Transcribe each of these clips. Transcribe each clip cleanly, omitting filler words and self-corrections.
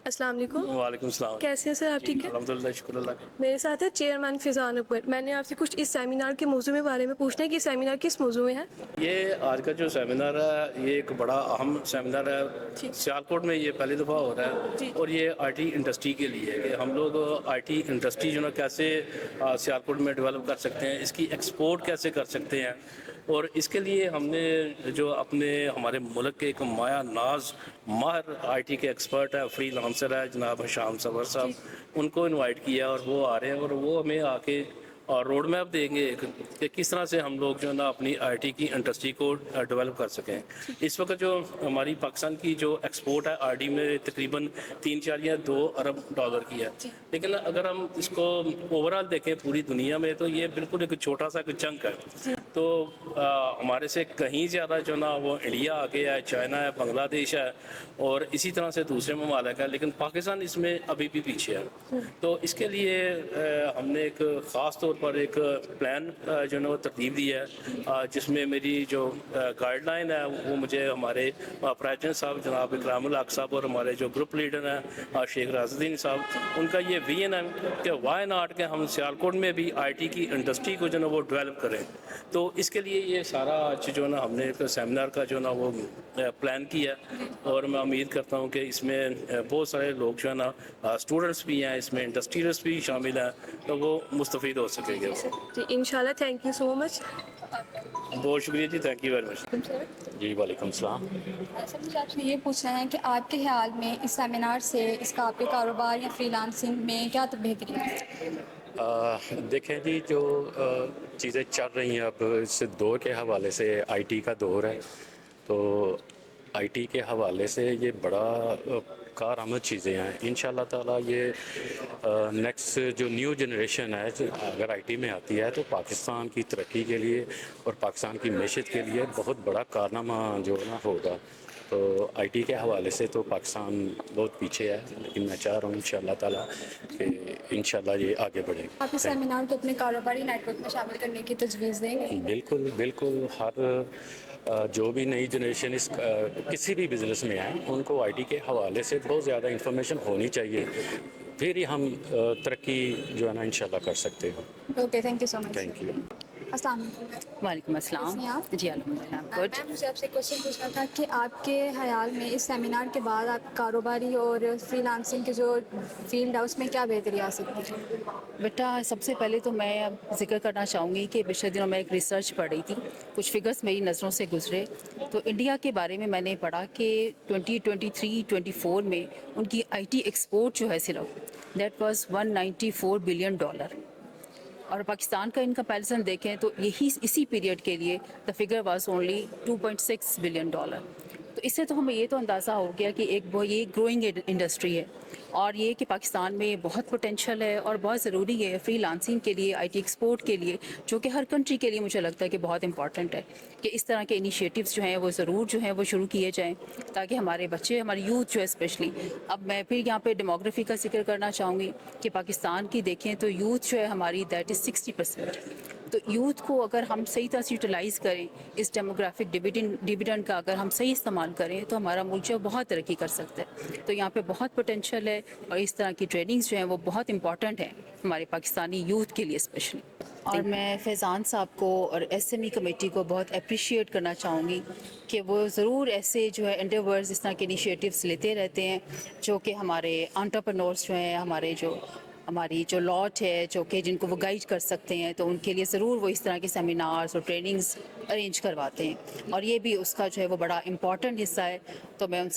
السلام علیکم. وعلیکم السلام. کیسے ہیں سر آپ؟ ٹھیک ہے الحمد للہ, شکر اللہ کا. میرے ساتھ ہے چیئرمین فیضان اکبر. میں نے آپ سے کچھ اس سیمینار کے موضوع میں بارے میں پوچھنا ہے کہ سیمینار کس موضوع میں ہے؟ یہ آج کا جو سیمینار ہے یہ ایک بڑا اہم سیمینار ہے. سیالکوٹ میں یہ پہلی دفعہ ہو رہا ہے اور یہ آئی ٹی انڈسٹری کے لیے ہے کہ ہم لوگ آئی ٹی انڈسٹری جو نا کیسے سیالکوٹ میں ڈیولپ کر سکتے ہیں, اس کی ایکسپورٹ کیسے کر سکتے ہیں. اور اس کے لیے ہم نے جو ہمارے ملک کے ایک مایہ ناز ماہر آئی ٹی کے ایکسپرٹ ہے, فری لانسر ہے جناب شام صبر صاحب, ان کو انوائٹ کیا اور وہ آ رہے ہیں اور وہ ہمیں آ کے اور روڈ میپ دیں گے کہ کس طرح سے ہم لوگ جو ہے نا اپنی آئی ٹی کی انڈسٹری کو ڈیولپ کر سکیں. اس وقت جو ہماری پاکستان کی جو ایکسپورٹ ہے آر ڈی میں تقریباً 3-4 ارب ڈالر کی ہے, لیکن اگر ہم اس کو اوور آل دیکھیں پوری دنیا میں تو یہ بالکل ایک چھوٹا سا چنک ہے. تو ہمارے سے کہیں زیادہ جو نا وہ انڈیا آگے ہے, چائنا ہے, بنگلہ دیش ہے اور اسی طرح سے دوسرے ممالک ہے, لیکن پاکستان اس میں ابھی بھی پیچھے ہے. تو اس کے لیے ہم نے ایک خاص طور پر ایک پلان جو ہے وہ ترتیب دی ہے, جس میں میری جو گائیڈ لائن ہے وہ مجھے ہمارے پریزیڈنٹ صاحب جناب اکرام الحق صاحب اور ہمارے جو گروپ لیڈر ہیں شیخ راز الدین صاحب, ان کا یہ ویژن ہے کہ وائی ناٹ کہ ہم سیالکوٹ میں بھی آئی ٹی کی انڈسٹری کو جو ہے نا وہ ڈیولپ کریں. تو اس کے لیے یہ سارا آج جو ہے نا ہم نے ایک سیمینار کا جو ہے نا وہ پلان کیا ہے اور میں امید کرتا ہوں کہ اس میں بہت سارے لوگ جو ہے نا اسٹوڈنٹس بھی ہیں, اس میں انڈسٹریلسٹ بھی شامل ہیں, تو وہ مستفید ہو سکیں گے. جی انشاءاللہ. تھینک یو سو مچ. بہت شکریہ جی, تھینک یو ویری مچ. جی وعلیکم السلام. سر مجھے آپ سے یہ پوچھنا ہے کہ آپ کے خیال میں اس سیمینار سے اس کا آپ کے کاروبار یا فری لانسنگ میں کیا بہتری ہے؟ دیکھیں جی, جو چیزیں چل رہی ہیں اب اس دور کے حوالے سے آئی ٹی کا دور ہے, تو آئی ٹی کے حوالے سے یہ بڑا کارآمد چیزیں ہیں. انشاءاللہ تعالیٰ یہ نیکسٹ جو نیو جنریشن ہے اگر آئی ٹی میں آتی ہے تو پاکستان کی ترقی کے لیے اور پاکستان کی معیشت کے لیے بہت بڑا کارنامہ جو نا ہوگا. تو آئی ٹی کے حوالے سے تو پاکستان بہت پیچھے ہے, لیکن میں چاہ رہا ہوں انشاءاللہ تعالیٰ کہ انشاءاللہ یہ آگے بڑھے. آپ اس سیمینار کو اپنے کاروباری نیٹ ورک میں شامل کرنے کی تجویز دیں گے؟ بالکل بالکل. ہر جو بھی نئی جنریشن اس کسی بھی بزنس میں ہے ان کو آئی ٹی کے حوالے سے بہت زیادہ انفارمیشن ہونی چاہیے, پھر ہی ہم ترقی جو ہے نا انشاءاللہ کر سکتے ہیں. Okay, thank you so much. Thank you. السلام علیکم. وعلیکم السلام. جی الحمد للہ گڈ. میم مجھے آپ سے کوشچن پوچھنا تھا کہ آپ کے خیال میں اس سیمینار کے بعد آپ کاروباری اور فری لانسنگ کے جو فیلڈ ہے اس میں کیا بہتری آ سکتی ہے؟ بیٹا سب سے پہلے تو میں اب ذکر کرنا چاہوں گی کہ پچھلے دنوں میں ایک ریسرچ پڑھ رہی تھی, کچھ فگرز میری نظروں سے گزرے, تو انڈیا کے بارے میں نے پڑھا کہ 2023-24 میں ان کی آئی ٹی ایکسپورٹ جو ہے صرف دیٹ واز $194 بلین, اور پاکستان کا ان کمپیریزن دیکھیں تو اسی پیریڈ کے لیے the figure was only $2.6 billion. تو اس سے تو ہمیں یہ تو اندازہ ہو گیا کہ یہ گروئنگ انڈسٹری ہے, اور یہ کہ پاکستان میں بہت پوٹینشیل ہے اور بہت ضروری ہے فری لانسنگ کے لیے, آئی ٹی ایکسپورٹ کے لیے, جو کہ ہر کنٹری کے لیے مجھے لگتا ہے کہ بہت امپورٹنٹ ہے کہ اس طرح کے انیشیٹوز جو ہیں وہ ضرور جو ہیں وہ شروع کیے جائیں, تاکہ ہمارے بچے, ہماری یوتھ جو ہے اسپیشلی. اب میں پھر یہاں پہ ڈیموگرافی کا ذکر کرنا چاہوں گی کہ پاکستان کی دیکھیں تو یوتھ جو ہے ہماری دیٹ از 60%. تو یوتھ کو اگر ہم صحیح طرح سے یوٹیلائز کریں, اس ڈیموگرافک ڈویڈنڈ کا اگر ہم صحیح استعمال کریں تو ہمارا ملک جو بہت ترقی کر سکتا ہے. تو یہاں پہ بہت پوٹینشیل ہے, اور اس طرح کی ٹریننگز جو ہیں وہ بہت امپورٹنٹ ہیں ہمارے پاکستانی یوتھ کے لیے اسپیشلی. اور میں فیضان صاحب کو اور ایس ایم ای کمیٹی کو بہت اپریشیٹ کرنا چاہوں گی کہ وہ ضرور ایسے جو ہے انڈیورز اس طرح کے انیشیٹوز لیتے رہتے ہیں, جو کہ ہمارے انٹرپرنورس جو ہیں, ہماری جو لاٹ ہے جو کہ جن کو وہ گائیڈ کر سکتے ہیں, تو ان کے لیے ضرور وہ اس طرح کے سیمینارز اور ٹریننگز ارینج کرواتے ہیں, اور یہ بھی اس کا جو ہے وہ بڑا امپورٹنٹ حصہ ہے. تو میں ان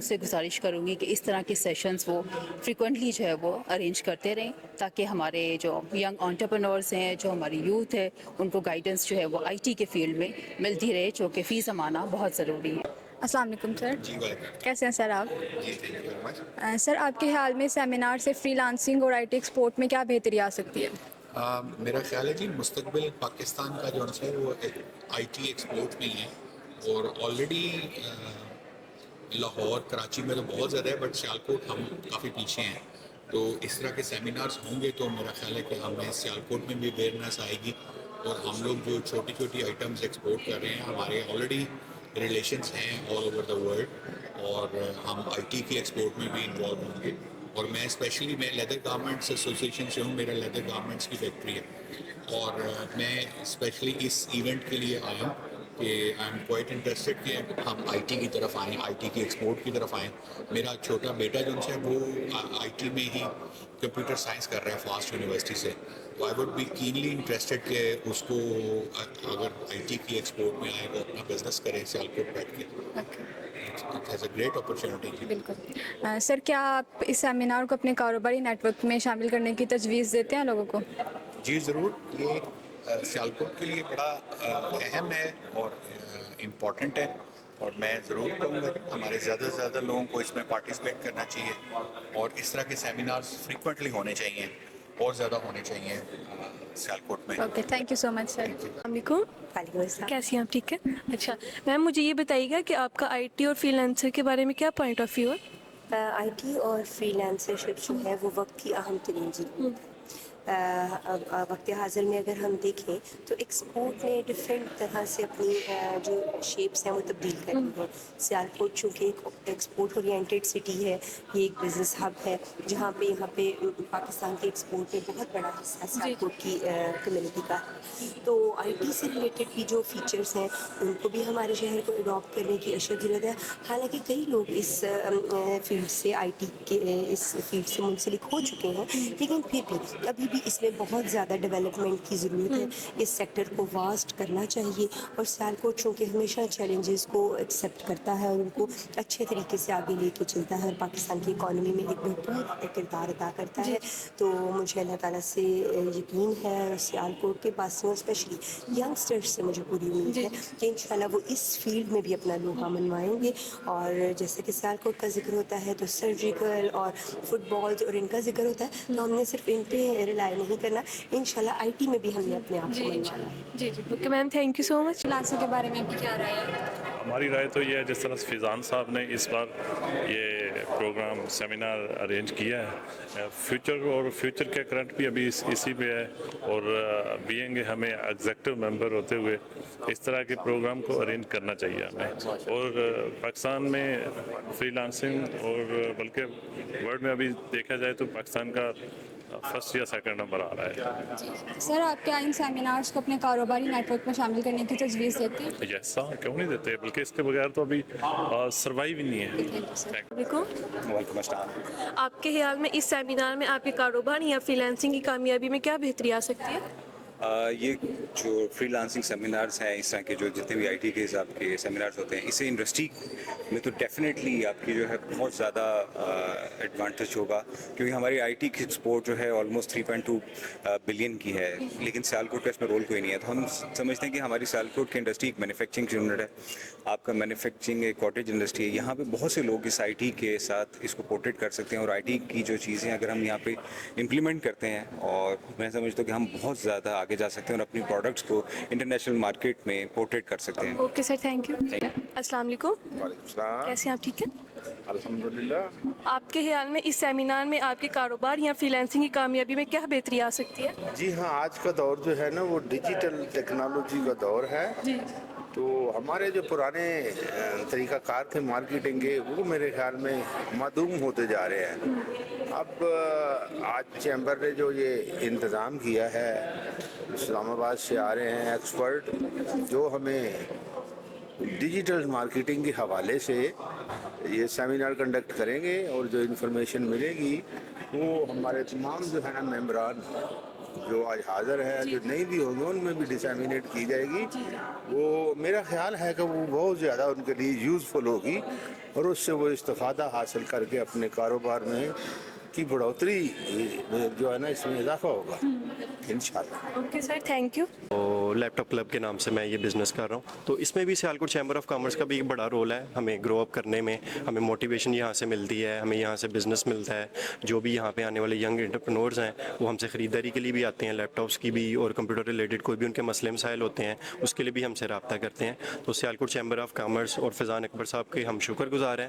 سے گزارش کروں گی کہ اس طرح کے سیشنز وہ فریکوینٹلی جو ہے وہ ارینج کرتے رہیں, تاکہ ہمارے جو ینگ انٹرپرنورس ہیں, جو ہماری یوتھ ہے, ان کو گائیڈنس جو ہے وہ آئی ٹی کے فیلڈ میں ملتی رہے, جو کہ فی زمانہ بہت ضروری ہے. السلام علیکم سر. جی وعلیکم. کیسے ہیں سر آپ؟ جی تھینک یو ویری مچ. سر آپ کے خیال میں سیمینار سے فری لانسنگ اور آئی ٹی ایکسپورٹ میں کیا بہتری آ سکتی ہے؟ میرا خیال ہے جی مستقبل پاکستان کا جو ہے وہ آئی ٹی ایکسپورٹ میں ہی ہے, اور آلریڈی لاہور کراچی میں تو بہت زیادہ ہے, بٹ سیالکوٹ ہم کافی پیچھے ہیں. تو اس طرح کے سیمینارز ہوں گے تو میرا خیال ہے کہ ہمیں سیالکوٹ میں بھی اویئرنیس آئے گی, اور ہم لوگ جو چھوٹی چھوٹی آئٹمز ایکسپورٹ کر رہے ہیں, ہمارے آلریڈی ریلیشنس ہیں آل اوور دا ورلڈ, اور ہم آئی ٹی کی ایکسپورٹ میں بھی انوالو ہوں گے. اور میں اسپیشلی میں لیدر گارمنٹس ایسوسیشن سے ہوں, میرا لیدر گارمنٹس کی فیکٹری ہے, اور میں اسپیشلی اس ایونٹ کے لیے آیا ہوں کہ آئی ایم کوائٹ انٹرسٹڈ کہ ہم آئی ٹی کی طرف آئیں, آئی ٹی کی ایکسپورٹ کی طرف آئیں. میرا چھوٹا بیٹا جو ہے وہ آئی ٹی میں ہی کمپیوٹر سائنس کر رہا ہے فاسٹ یونیورسٹی سے, تو I would be keenly interested کہ اس کو اگر آئی ٹی کی ایکسپورٹ میں آئے وہ اپنا بزنس کرے سیالکوٹ بیٹھ کے. It has a great opportunity. بالکل. سر کیا آپ اس سیمینار کو اپنے کاروباری نیٹ ورک میں شامل کرنے کی تجویز دیتے ہیں لوگوں کو؟ جی ضرور, یہ سیالکوٹ کے لیے بڑا اہم ہے اور امپورٹنٹ ہے, اور میں ضرور کہوں گا کہ ہمارے زیادہ سے زیادہ لوگوں کو اس میں پارٹیسپیٹ کرنا چاہیے, اور اس طرح کے سیمینارز فریکوینٹلی ہونے چاہیے, اور زیادہ ہونے چاہیے سیالکوٹ میں. اوکے, تھینک یو سو مچ سر. السلام علیکم. وعلیکم السلام. کیسی ہیں آپ؟ ٹھیک ہے. اچھا میم, مجھے یہ بتائیے گا کہ آپ کا آئی ٹی اور فری لانسر کے بارے میں کیا پوائنٹ آف ویو ہے؟ آئی ٹی اور فری لانسرشپ جو ہے وہ وقت کی اہم ترین ضرورت ہے. وقت حاضر میں اگر ہم دیکھیں تو ایکسپورٹ نے ڈفرینٹ طرح سے اپنی جو شیپس ہیں وہ تبدیل کر دی ہیں. سیالکوٹ چونکہ ایک ایکسپورٹ اورینٹیڈ سٹی ہے, یہ ایک بزنس ہب ہے جہاں پہ یہاں پہ پاکستان کے ایکسپورٹ میں بہت بڑا حصہ سیالکوٹ کی کمیونٹی کا ہے. تو آئی ٹی سے ریلیٹڈ بھی جو فیچرز ہیں ان کو بھی ہمارے شہر کو اڈاپٹ کرنے کی اشد ضرورت ہے. حالانکہ کئی لوگ اس فیلڈ سے آئی ٹی کے اس فیلڈ سے منسلک ہو چکے ہیں, لیکن پھر بھی ابھی بھی اس میں بہت زیادہ ڈیولپمنٹ کی ضرورت ہے. اس سیکٹر کو واسٹ کرنا چاہیے, اور سیالکوٹ چونکہ ہمیشہ چیلنجز کو ایکسیپٹ کرتا ہے اور ان کو اچھے طریقے سے آگے لے کے چلتا ہے, اور پاکستان کی اکانومی میں ایک بہترین کردار ادا کرتا ہے. تو مجھے اللہ تعالیٰ سے یقین ہے, سیالکوٹ کے پاسوں اسپیشلی ینگسٹرز سے مجھے پوری امید ہے کہ انشاءاللہ وہ اس فیلڈ میں بھی اپنا لوہا منوائیں گے. اور جیسے کہ سیالکوٹ کا ذکر ہوتا ہے تو سرجیکل اور فٹ بالز اور ان کا ذکر ہوتا ہے, تو ہم نے صرف ان پہ رلائی نہیں کرنا, انشاءاللہ آئی ٹی میں بھی ہم نے اپنے آپ کو منوانا ہے. جی جی okay ma'am, thank you so much. Freelancer کے بارے میں آپ کی کیا رائے ہے؟ ہماری رائے تو یہ ہے, جس طرح فیضان صاحب نے اس بار یہ پروگرام سیمینار ارینج کیا ہے, فیوچر کے کرنٹ بھی ابھی اسی پہ ہے, اور بینگ ہمیں ایگزیکٹو ممبر ہوتے ہوئے اس طرح کے پروگرام کو ارینج کرنا چاہیے ہمیں. اور پاکستان میں فری لانسنگ, اور بلکہ ورلڈ میں ابھی دیکھا جائے تو پاکستان کا فرسٹ یا سیکنڈ نمبر آ رہا ہے. سر آپ کیا ان سیمینارز کو اپنے کاروباری نیٹ ورک میں شامل کرنے کی تجویز دیتے ہیں؟ یس ہاں, کیوں نہیں دیتے, بلکہ اس کے بغیر تو ابھی سروائیو ہی نہیں ہے. وعلیکم السلام. آپ کے خیال میں اس سیمینار میں آپ کے کاروبار یا فری لانسنگ کی کامیابی میں کیا بہتری آ سکتی ہے؟ یہ جو فری لانسنگ سیمینارز ہیں, اس طرح کے جو جتنے بھی آئی ٹی کے حساب کے سیمینارز ہوتے ہیں, اس سے انڈسٹری میں تو ڈیفینیٹلی آپ کی جو ہے بہت زیادہ ایڈوانٹیج ہوگا, کیونکہ ہماری آئی ٹی کی ایکسپورٹ جو ہے آلموسٹ 3.2 بلین کی ہے, لیکن سیالکوٹ کا اس میں رول کوئی نہیں ہے. تو ہم سمجھتے ہیں کہ ہماری سیالکوٹ کی انڈسٹری ایک مینوفیکچرنگ یونٹ ہے, آپ کا مینوفیکچرنگ ایک کاٹیج انڈسٹری ہے. یہاں پہ بہت سے لوگ اس آئی ٹی کے ساتھ اس کو پورٹریٹ کر سکتے ہیں, اور آئی ٹی کی جو چیزیں اگر ہم یہاں پہ امپلیمنٹ کرتے ہیں, اور میں سمجھتا ہوں کہ ہم بہت زیادہ آگے جا سکتے ہیں اور اپنی پروڈکٹس کو انٹرنیشنل مارکیٹ میں پورٹریٹ کر سکتے ہیں. Okay sir, thank you. السلام علیکم. وعلیکم السلام. کیسے ہیں آپ؟ ٹھیک ہے الحمدللہ. آپ کے خیال میں اس سیمینار میں آپ کے کاروبار یا فری لانسنگ کی کامیابی میں کیا بہتری آ سکتی ہے؟ جی ہاں, آج کا دور جو ہے نا وہ ڈیجیٹل ٹیکنالوجی کا دور ہے. جی. تو ہمارے جو پرانے طریقہ کار تھے مارکیٹنگ کے, وہ میرے خیال میں معدوم ہوتے جا رہے ہیں. اب آج چیمبر نے جو یہ انتظام کیا ہے, اسلام آباد سے آ رہے ہیں ایکسپرٹ جو ہمیں ڈیجیٹل مارکیٹنگ کے حوالے سے یہ سیمینار کنڈکٹ کریں گے, اور جو انفارمیشن ملے گی وہ ہمارے تمام جو ہے نا ممبران جو آج حاضر ہے, جو نہیں بھی ہوں گے, ان میں بھی ڈسیمینیٹ کی جائے گی. وہ میرا خیال ہے کہ وہ بہت زیادہ ان کے لیے یوزفل ہوگی, اور اس سے وہ استفادہ حاصل کر کے اپنے کاروبار میں کی بڑھوتری جو ہے نا اس میں اضافہ ہوگا انشاءاللہ. Okay sir, thank you. Laptop club کے نام سے میں یہ بزنس کر رہا ہوں, تو اس میں بھی سیالکوٹ چیمبر آف کامرس کا بھی ایک بڑا رول ہے. ہمیں گرو اپ کرنے میں ہمیں موٹیویشن یہاں سے ملتی ہے, ہمیں یہاں سے بزنس ملتا ہے. جو بھی یہاں پہ آنے والے ینگ انٹرپرنورز ہیں وہ ہم سے خریداری کے لیے بھی آتے ہیں, لیپ ٹاپس کی بھی, اور کمپیوٹر ریلیٹڈ کوئی بھی ان کے مسئلے مسائل ہوتے ہیں اس کے لیے بھی ہم سے رابطہ کرتے ہیں. تو سیالکوٹ چیمبر آف کامرس اور فیضان اکبر صاحب کے ہم شکر گزار ہیں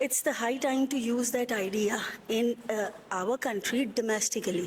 it's the high time to use that idea in our country domestically.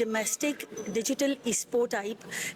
domestic digital ISPO type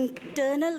internal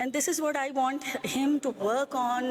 And this is what I want him to work on.